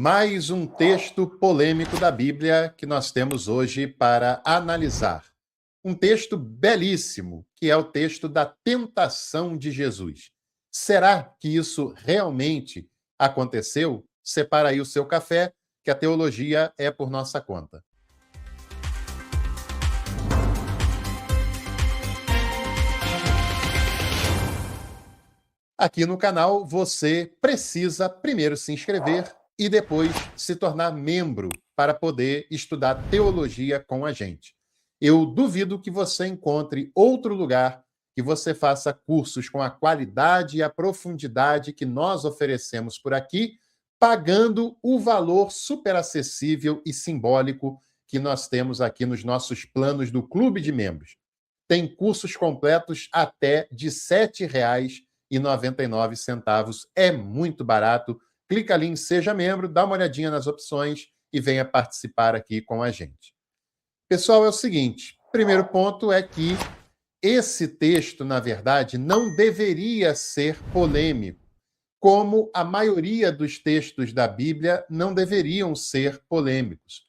Mais um texto polêmico da Bíblia que nós temos hoje para analisar. Um texto belíssimo, que é o texto da tentação de Jesus. Será que isso realmente aconteceu? Separa aí o seu café, que a teologia é por nossa conta. Aqui no canal, você precisa primeiro se inscrever e depois se tornar membro para poder estudar teologia com a gente. Eu duvido que você encontre outro lugar que você faça cursos com a qualidade e a profundidade que nós oferecemos por aqui, pagando o valor super acessível e simbólico que nós temos aqui nos nossos planos do Clube de Membros. Tem cursos completos até de R$ 7,99. É muito barato. Clica ali em Seja Membro, dá uma olhadinha nas opções e venha participar aqui com a gente. Pessoal, é o seguinte, primeiro ponto é que esse texto, na verdade, não deveria ser polêmico, como a maioria dos textos da Bíblia não deveriam ser polêmicos.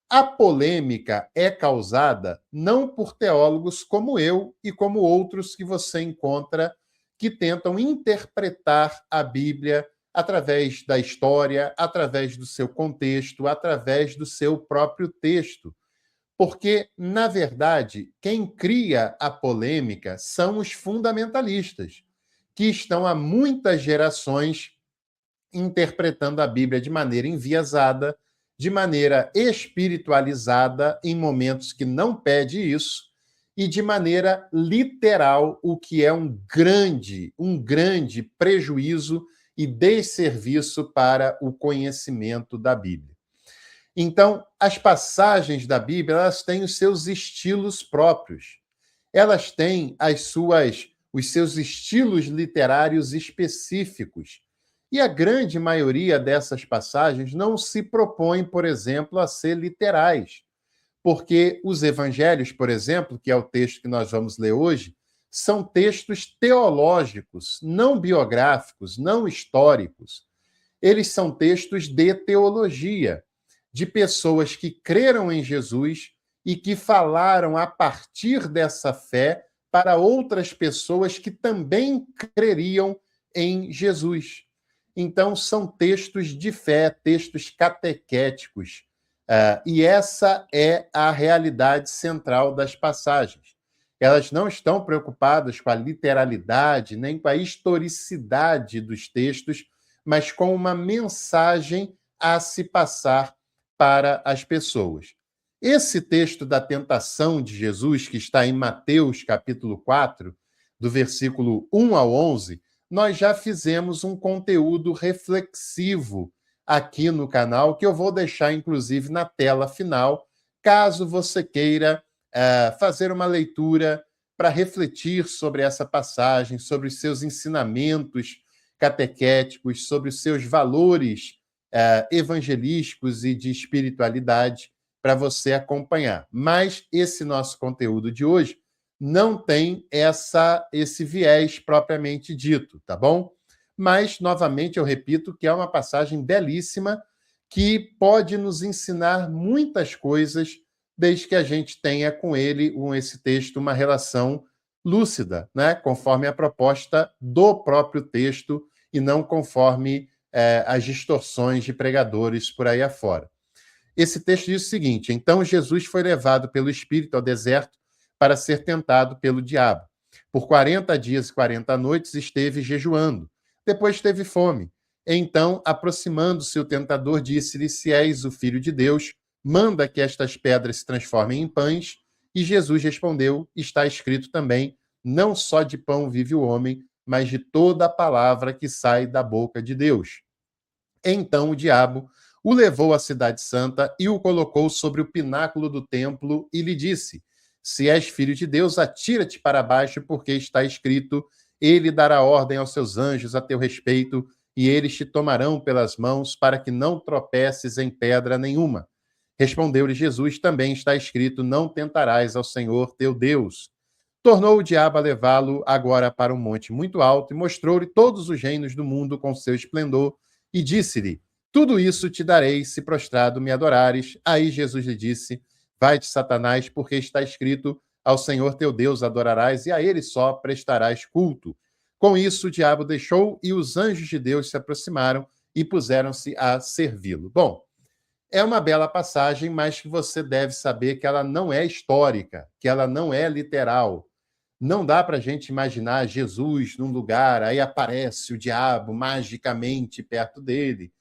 A polêmica é causada não por teólogos como eu e como outros que você encontra que tentam interpretar a Bíblia através da história, através do seu contexto, através do seu próprio texto. Porque, na verdade, quem cria a polêmica são os fundamentalistas, que estão há muitas gerações interpretando a Bíblia de maneira enviesada, de maneira espiritualizada, em momentos que não pede isso, e de maneira literal, o que é um grande prejuízo e desserviço para o conhecimento da Bíblia. Então, as passagens da Bíblia, elas têm os seus estilos próprios. Elas têm os seus estilos literários específicos. E a grande maioria dessas passagens não se propõe, por exemplo, a ser literais. Porque os evangelhos, por exemplo, que é o texto que nós vamos ler hoje, são textos teológicos, não biográficos, não históricos. Eles são textos de teologia, de pessoas que creram em Jesus e que falaram a partir dessa fé para outras pessoas que também creriam em Jesus. Então, são textos de fé, textos catequéticos. E essa é a realidade central das passagens. Elas não estão preocupadas com a literalidade, nem com a historicidade dos textos, mas com uma mensagem a se passar para as pessoas. Esse texto da tentação de Jesus, que está em Mateus, capítulo 4, do versículo 1 ao 11, nós já fizemos um conteúdo reflexivo aqui no canal, que eu vou deixar, inclusive, na tela final, caso você queira fazer uma leitura para refletir sobre essa passagem, sobre os seus ensinamentos catequéticos, sobre os seus valores evangelísticos e de espiritualidade, para você acompanhar. Mas esse nosso conteúdo de hoje não tem esse viés propriamente dito, tá bom? Mas, novamente, eu repito que é uma passagem belíssima que pode nos ensinar muitas coisas desde que a gente tenha com ele, com esse texto, uma relação lúcida, né? Conforme a proposta do próprio texto e não conforme as distorções de pregadores por aí afora. Esse texto diz o seguinte: então Jesus foi levado pelo Espírito ao deserto para ser tentado pelo diabo. Por 40 dias e 40 noites esteve jejuando. Depois teve fome. Então, aproximando-se o tentador, disse-lhe: se és o Filho de Deus, manda que estas pedras se transformem em pães. E Jesus respondeu: está escrito também, não só de pão vive o homem, mas de toda a palavra que sai da boca de Deus. Então o diabo o levou à cidade santa e o colocou sobre o pináculo do templo e lhe disse: se és filho de Deus, atira-te para baixo, porque está escrito: ele dará ordem aos seus anjos a teu respeito, e eles te tomarão pelas mãos, para que não tropeces em pedra nenhuma. Respondeu-lhe Jesus: também está escrito: não tentarás ao Senhor teu Deus. Tornou o diabo a levá-lo agora para um monte muito alto e mostrou-lhe todos os reinos do mundo com seu esplendor, e disse-lhe: Tudo isso te darei se prostrado me adorares. Aí Jesus lhe disse: vai-te, Satanás, porque está escrito: ao Senhor teu Deus adorarás e a ele só prestarás culto. Com isso, o diabo deixou e os anjos de Deus se aproximaram e puseram-se a servi-lo. Bom, é uma bela passagem, mas que você deve saber que ela não é histórica, que ela não é literal. Não dá para a gente imaginar Jesus num lugar, aí aparece o diabo magicamente perto dele,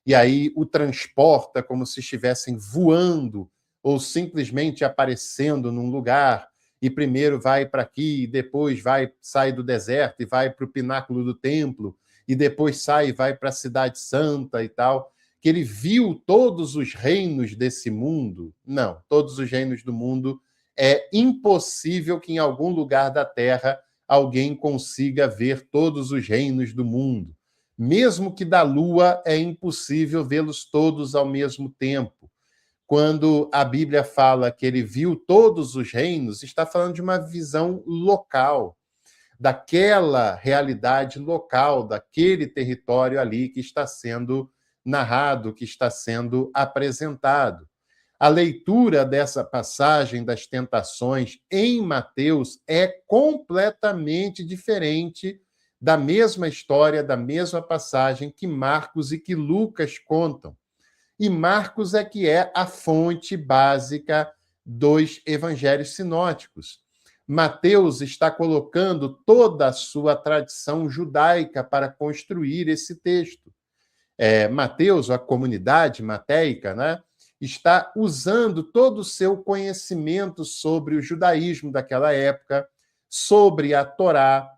e aí o transporta como se estivessem voando ou simplesmente aparecendo num lugar, e primeiro vai para aqui, e depois sai do deserto e vai para o pináculo do templo, e depois sai e vai para a cidade santa e tal, que ele viu todos os reinos desse mundo. Não, todos os reinos do mundo é impossível que em algum lugar da Terra alguém consiga ver todos os reinos do mundo. Mesmo que da Lua, é impossível vê-los todos ao mesmo tempo. Quando a Bíblia fala que ele viu todos os reinos, está falando de uma visão local, daquela realidade local, daquele território ali que está sendo narrado, que está sendo apresentado. A leitura dessa passagem das tentações em Mateus é completamente diferente da mesma história, da mesma passagem que Marcos e que Lucas contam. E Marcos é que é a fonte básica dos evangelhos sinóticos. Mateus está colocando toda a sua tradição judaica para construir esse texto. Mateus, a comunidade mateica, né, está usando todo o seu conhecimento sobre o judaísmo daquela época, sobre a Torá.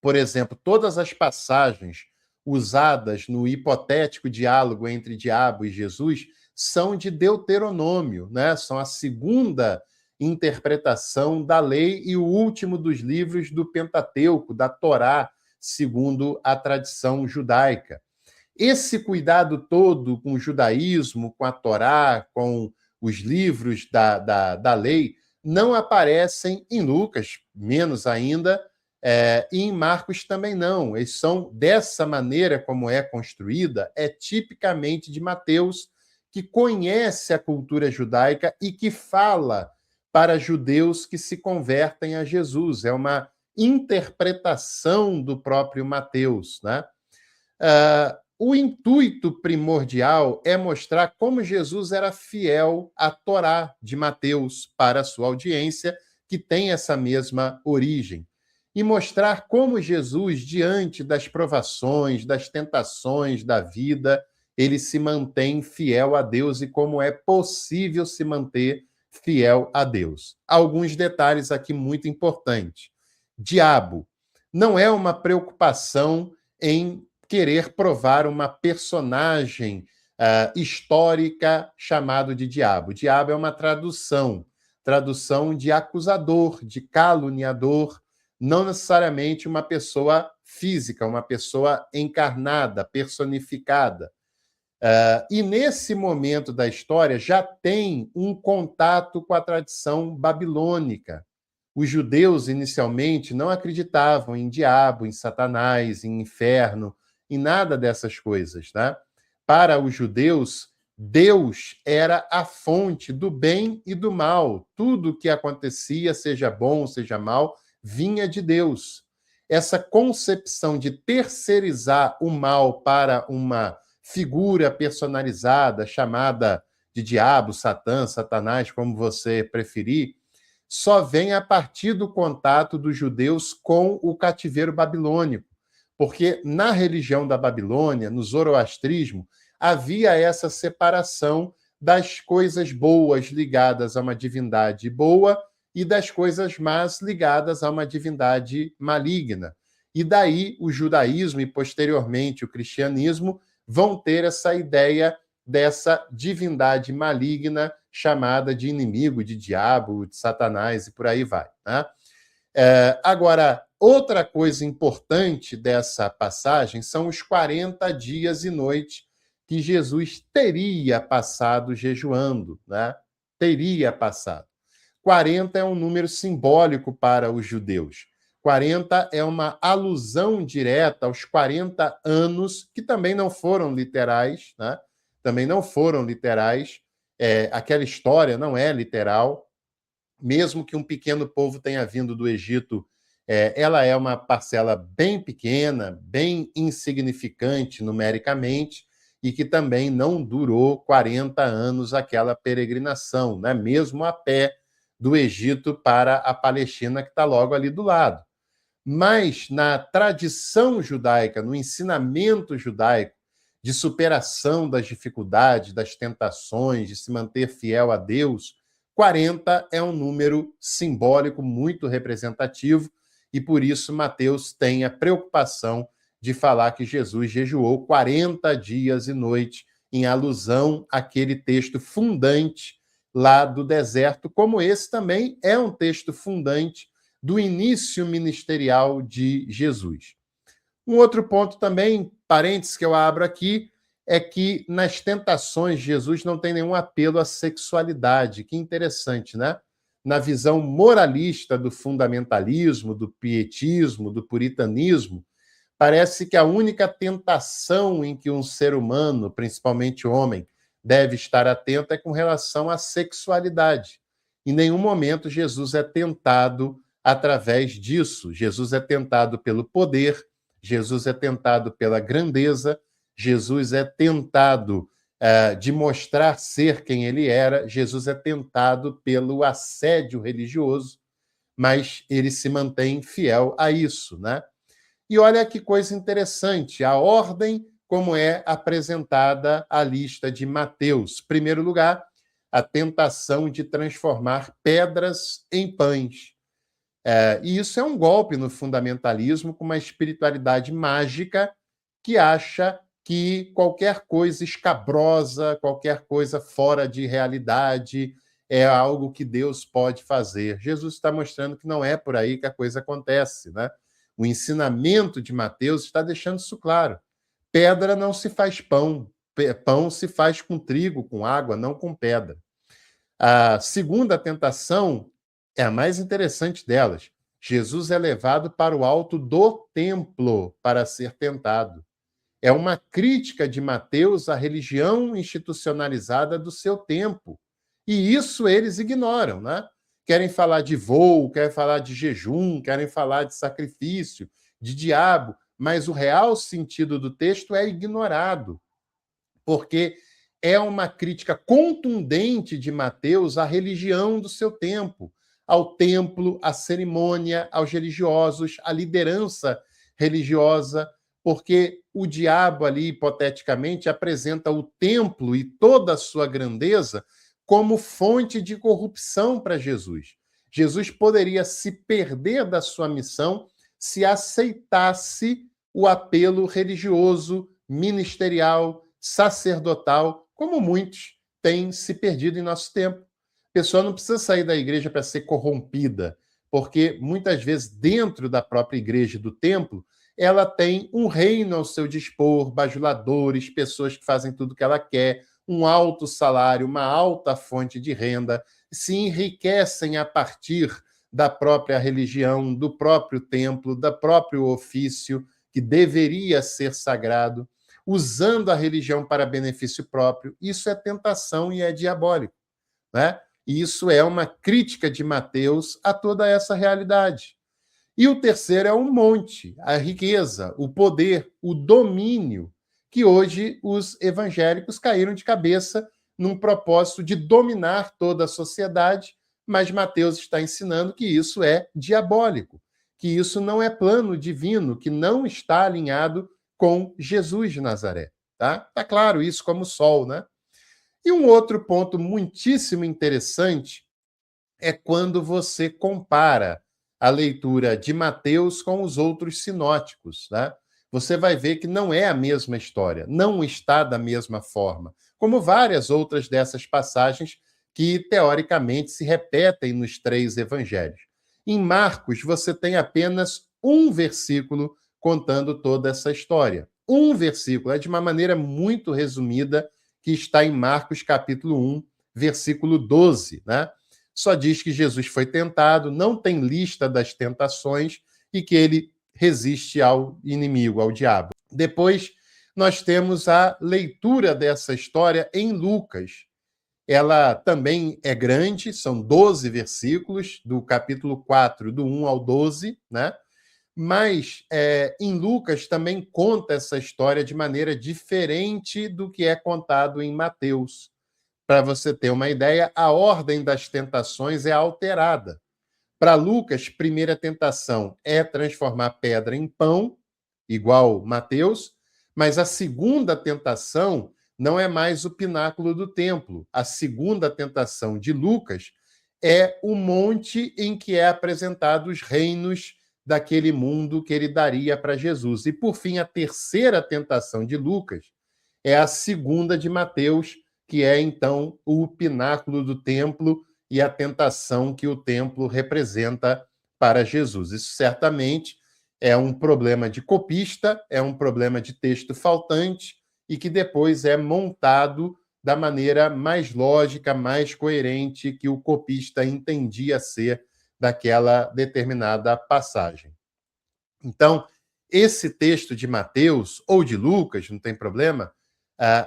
Por exemplo, todas as passagens usadas no hipotético diálogo entre diabo e Jesus são de Deuteronômio, né? São a segunda interpretação da lei e o último dos livros do Pentateuco, da Torá, segundo a tradição judaica. Esse cuidado todo com o judaísmo, com a Torá, com os livros da lei, não aparecem em Lucas, menos ainda, e em Marcos também não. Eles são dessa maneira como é construída, é tipicamente de Mateus, que conhece a cultura judaica e que fala para judeus que se convertem a Jesus. É uma interpretação do próprio Mateus, né? O intuito primordial é mostrar como Jesus era fiel à Torá de Mateus para a sua audiência, que tem essa mesma origem. E mostrar como Jesus, diante das provações, das tentações da vida, ele se mantém fiel a Deus e como é possível se manter fiel a Deus. Alguns detalhes aqui muito importantes. Diabo não é uma preocupação em querer provar uma personagem histórica chamado de diabo. Diabo é uma tradução de acusador, de caluniador, não necessariamente uma pessoa física, uma pessoa encarnada, personificada. E nesse momento da história já tem um contato com a tradição babilônica. Os judeus, inicialmente, não acreditavam em diabo, em Satanás, em inferno, em nada dessas coisas, né? Para os judeus, Deus era a fonte do bem e do mal. Tudo que acontecia, seja bom, seja mal, vinha de Deus. Essa concepção de terceirizar o mal para uma figura personalizada, chamada de diabo, Satã, Satanás, como você preferir, só vem a partir do contato dos judeus com o cativeiro babilônico. Porque na religião da Babilônia, no zoroastrismo, havia essa separação das coisas boas ligadas a uma divindade boa e das coisas más ligadas a uma divindade maligna. E daí o judaísmo e, posteriormente, o cristianismo vão ter essa ideia dessa divindade maligna chamada de inimigo, de diabo, de Satanás e por aí vai, né? Agora, outra coisa importante dessa passagem são os 40 dias e noites que Jesus teria passado jejuando, né? Teria passado. 40 é um número simbólico para os judeus. 40 é uma alusão direta aos 40 anos, que também não foram literais, né? Também não foram literais. Aquela história não é literal. Mesmo que um pequeno povo tenha vindo do Egito, ela é uma parcela bem pequena, bem insignificante numericamente, e que também não durou 40 anos aquela peregrinação, né? Mesmo a pé do Egito para a Palestina, que está logo ali do lado. Mas na tradição judaica, no ensinamento judaico de superação das dificuldades, das tentações, de se manter fiel a Deus, 40 é um número simbólico muito representativo, e por isso Mateus tem a preocupação de falar que Jesus jejuou 40 dias e noites, em alusão àquele texto fundante lá do deserto, como esse também é um texto fundante do início ministerial de Jesus. Um outro ponto também, parênteses que eu abro aqui, é que nas tentações Jesus não tem nenhum apelo à sexualidade. Que interessante, né? Na visão moralista do fundamentalismo, do pietismo, do puritanismo, parece que a única tentação em que um ser humano, principalmente homem, deve estar atento é com relação à sexualidade. Em nenhum momento Jesus é tentado através disso. Jesus é tentado pelo poder, Jesus é tentado pela grandeza, Jesus é tentado de mostrar ser quem ele era, Jesus é tentado pelo assédio religioso, mas ele se mantém fiel a isso, né? E olha que coisa interessante, a ordem como é apresentada a lista de Mateus. Em primeiro lugar, a tentação de transformar pedras em pães. E isso é um golpe no fundamentalismo, com uma espiritualidade mágica que acha que qualquer coisa escabrosa, qualquer coisa fora de realidade, é algo que Deus pode fazer. Jesus está mostrando que não é por aí que a coisa acontece, né? O ensinamento de Mateus está deixando isso claro. Pedra não se faz pão, pão se faz com trigo, com água, não com pedra. A segunda tentação é a mais interessante delas. Jesus é levado para o alto do templo para ser tentado. É uma crítica de Mateus à religião institucionalizada do seu tempo. E isso eles ignoram, né? Querem falar de voo, querem falar de jejum, querem falar de sacrifício, de diabo, mas o real sentido do texto é ignorado, porque é uma crítica contundente de Mateus à religião do seu tempo, ao templo, à cerimônia, aos religiosos, à liderança religiosa, porque o diabo ali, hipoteticamente, apresenta o templo e toda a sua grandeza como fonte de corrupção para Jesus. Jesus poderia se perder da sua missão se aceitasse o apelo religioso, ministerial, sacerdotal, como muitos têm se perdido em nosso tempo. A pessoa não precisa sair da igreja para ser corrompida, porque muitas vezes dentro da própria igreja do templo, ela tem um reino ao seu dispor, bajuladores, pessoas que fazem tudo o que ela quer, um alto salário, uma alta fonte de renda, se enriquecem a partir da própria religião, do próprio templo, do próprio ofício, que deveria ser sagrado, usando a religião para benefício próprio. Isso é tentação e é diabólico, né? E isso é uma crítica de Mateus a toda essa realidade. E o terceiro é o monte, a riqueza, o poder, o domínio, que hoje os evangélicos caíram de cabeça num propósito de dominar toda a sociedade, mas Mateus está ensinando que isso é diabólico, que isso não é plano divino, que não está alinhado com Jesus de Nazaré. Tá claro isso como o sol, né? E um outro ponto muitíssimo interessante é quando você compara a leitura de Mateus com os outros sinóticos, né? Você vai ver que não é a mesma história, não está da mesma forma, como várias outras dessas passagens que, teoricamente, se repetem nos três evangelhos. Em Marcos, você tem apenas um versículo contando toda essa história. Um versículo, é de uma maneira muito resumida, que está em Marcos capítulo 1, versículo 12, né? Só diz que Jesus foi tentado, não tem lista das tentações, e que ele resiste ao inimigo, ao diabo. Depois, nós temos a leitura dessa história em Lucas. Ela também é grande, são 12 versículos, do capítulo 4, do 1 ao 12, né? Mas em Lucas também conta essa história de maneira diferente do que é contado em Mateus. Para você ter uma ideia, a ordem das tentações é alterada. Para Lucas, primeira tentação é transformar pedra em pão, igual Mateus, mas a segunda tentação não é mais o pináculo do templo. A segunda tentação de Lucas é o monte em que é apresentado os reinos daquele mundo que ele daria para Jesus. E, por fim, a terceira tentação de Lucas é a segunda de Mateus, que é, então, o pináculo do templo e a tentação que o templo representa para Jesus. Isso certamente é um problema de copista, é um problema de texto faltante e que depois é montado da maneira mais lógica, mais coerente que o copista entendia ser daquela determinada passagem. Então, esse texto de Mateus ou de Lucas, não tem problema,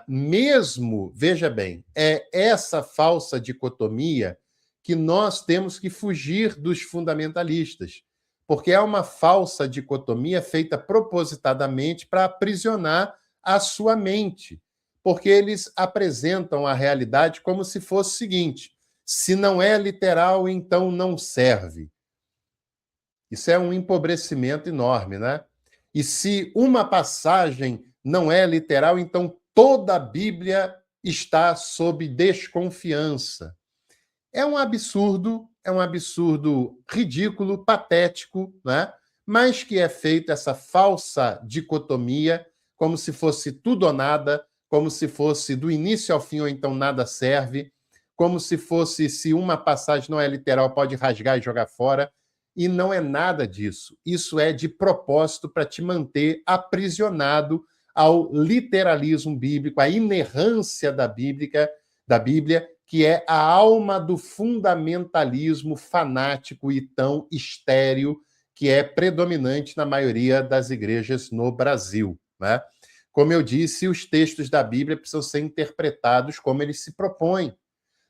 mesmo, veja bem, é essa falsa dicotomia que nós temos que fugir dos fundamentalistas, porque é uma falsa dicotomia feita propositadamente para aprisionar a sua mente, porque eles apresentam a realidade como se fosse o seguinte: se não é literal, então não serve. Isso é um empobrecimento enorme, né? E se uma passagem não é literal, então toda a Bíblia está sob desconfiança. É um absurdo ridículo, patético, né? Mas que é feita essa falsa dicotomia, como se fosse tudo ou nada, como se fosse do início ao fim ou então nada serve, como se fosse, se uma passagem não é literal, pode rasgar e jogar fora. E não é nada disso. Isso é de propósito para te manter aprisionado ao literalismo bíblico, à inerrância da Bíblia, que é a alma do fundamentalismo fanático e tão estéril que é predominante na maioria das igrejas no Brasil, né? Como eu disse, os textos da Bíblia precisam ser interpretados como eles se propõem.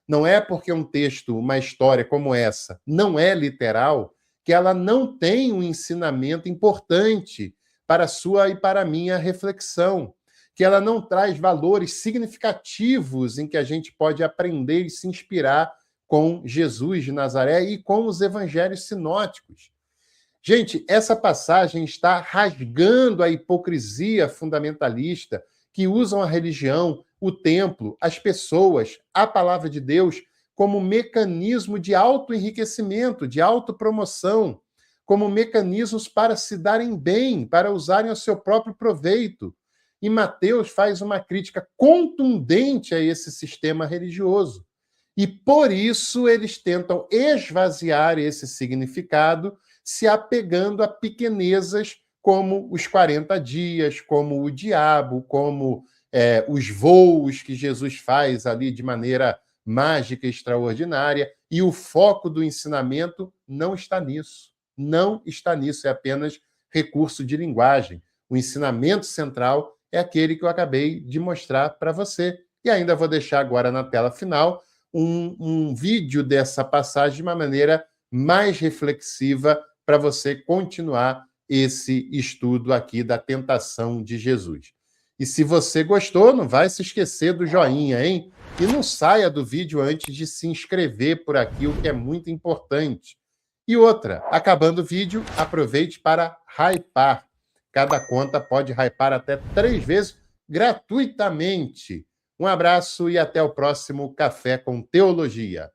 Não é porque um texto, uma história como essa, não é literal, que ela não tem um ensinamento importante para a sua e para a minha reflexão, que ela não traz valores significativos em que a gente pode aprender e se inspirar com Jesus de Nazaré e com os evangelhos sinóticos. Gente, essa passagem está rasgando a hipocrisia fundamentalista que usam a religião, o templo, as pessoas, a palavra de Deus como mecanismo de autoenriquecimento, de autopromoção, como mecanismos para se darem bem, para usarem ao seu próprio proveito. E Mateus faz uma crítica contundente a esse sistema religioso. E por isso eles tentam esvaziar esse significado, se apegando a pequenezas como os 40 dias, como o diabo, como os voos que Jesus faz ali de maneira mágica e extraordinária, e o foco do ensinamento não está nisso. Não está nisso, é apenas recurso de linguagem. O ensinamento central é aquele que eu acabei de mostrar para você. E ainda vou deixar agora na tela final um vídeo dessa passagem de uma maneira mais reflexiva para você continuar esse estudo aqui da tentação de Jesus. E se você gostou, não vai se esquecer do joinha, hein? E não saia do vídeo antes de se inscrever por aqui, o que é muito importante. E outra, acabando o vídeo, aproveite para hypar. Cada conta pode hypar até 3 vezes gratuitamente. Um abraço e até o próximo Café com Teologia.